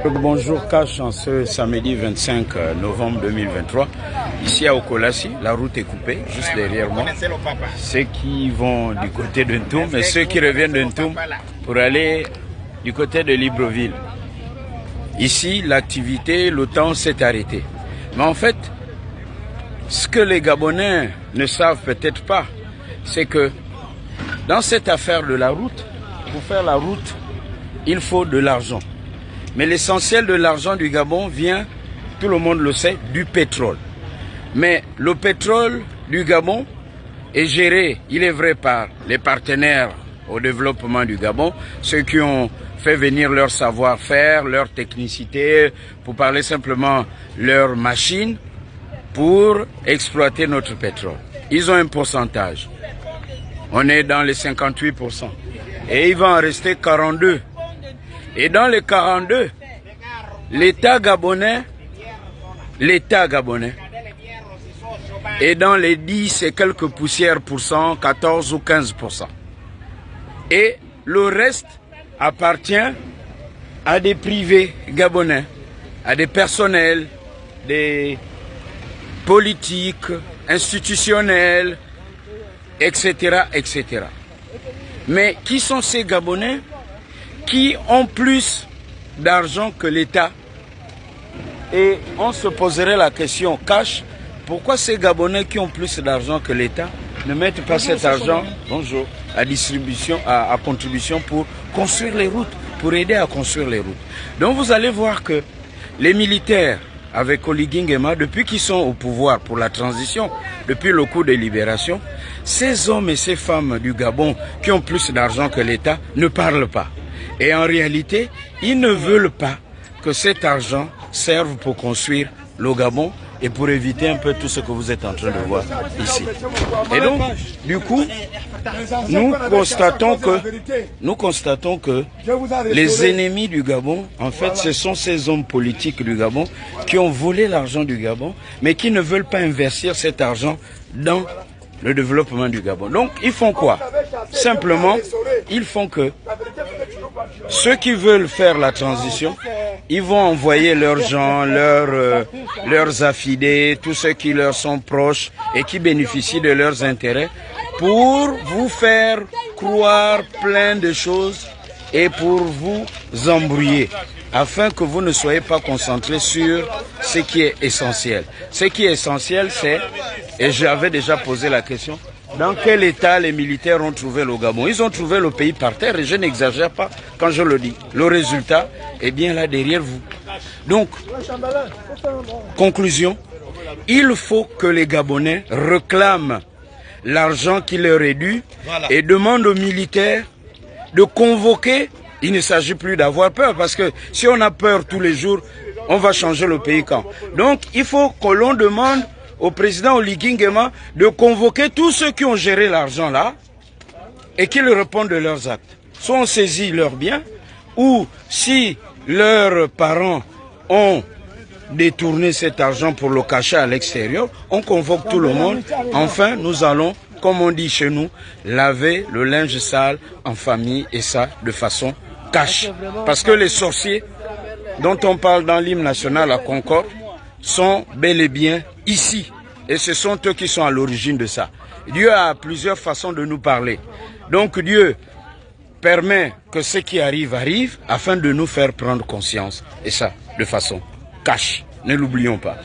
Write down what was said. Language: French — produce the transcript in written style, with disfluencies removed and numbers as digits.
Bonjour Cash, en ce samedi 25 novembre 2023, ici à Okolassi, la route est coupée, juste derrière moi. Ceux qui vont du côté de Ntoum et ceux qui reviennent de Ntoum pour aller du côté de Libreville. Ici, l'activité, le temps s'est arrêté. Mais en fait, ce que les Gabonais ne savent peut-être pas, c'est que dans cette affaire de la route, pour faire la route, il faut de l'argent. Mais l'essentiel de l'argent du Gabon vient, tout le monde le sait, du pétrole. Mais le pétrole du Gabon est géré, il est vrai, par les partenaires au développement du Gabon, ceux qui ont fait venir leur savoir-faire, leur technicité, pour parler simplement leurs machines, pour exploiter notre pétrole. Ils ont un pourcentage. On est dans les 58%. Et il va en rester 42%. Et dans les 42, l'État gabonais est dans les 10 et quelques poussières pourcents, 14 ou 15%. Et le reste appartient à des privés gabonais, à des personnels, des politiques, institutionnels, etc., etc. Mais qui sont ces Gabonais qui ont plus d'argent que l'État? Et on se poserait la question, Cash, pourquoi ces Gabonais qui ont plus d'argent que l'État ne mettent pas cet argent à distribution, à contribution pour construire les routes, pour aider à construire les routes? Donc vous allez voir que les militaires, avec Oligui Nguema, depuis qu'ils sont au pouvoir pour la transition, depuis le coup de libération, ces hommes et ces femmes du Gabon qui ont plus d'argent que l'État ne parlent pas. Et en réalité, ils ne veulent pas que cet argent serve pour construire le Gabon et pour éviter un peu tout ce que vous êtes en train de voir ici. Et donc, du coup, nous constatons que les ennemis du Gabon, en fait, ce sont ces hommes politiques du Gabon qui ont volé l'argent du Gabon, mais qui ne veulent pas investir cet argent dans le développement du Gabon. Donc, ils font quoi? Simplement, ils font que ceux qui veulent faire la transition, ils vont envoyer leurs gens, leurs affidés, tous ceux qui leur sont proches et qui bénéficient de leurs intérêts pour vous faire croire plein de choses et pour vous embrouiller, afin que vous ne soyez pas concentrés sur ce qui est essentiel. Ce qui est essentiel, c'est, et j'avais déjà posé la question, dans quel état les militaires ont trouvé le Gabon? Ils ont trouvé le pays par terre, et je n'exagère pas quand je le dis. Le résultat est bien là derrière vous. Donc, conclusion, il faut que les Gabonais réclament l'argent qui leur est dû et demandent aux militaires de convoquer. Il ne s'agit plus d'avoir peur, parce que si on a peur tous les jours, on va changer le pays quand? Donc, il faut que l'on demande au président Oligui Nguema de convoquer tous ceux qui ont géré l'argent là et qu'ils répondent de leurs actes. Soit on saisit leurs biens, ou si leurs parents ont détourné cet argent pour le cacher à l'extérieur, on convoque tout le monde. Enfin, nous allons, comme on dit chez nous, laver le linge sale en famille, et ça de façon cash. Parce que les sorciers dont on parle dans l'hymne national à Concorde sont bel et bien ici. Et ce sont eux qui sont à l'origine de ça. Dieu a plusieurs façons de nous parler. Donc Dieu permet que ce qui arrive, arrive, afin de nous faire prendre conscience. Et ça, de façon cash. Ne l'oublions pas.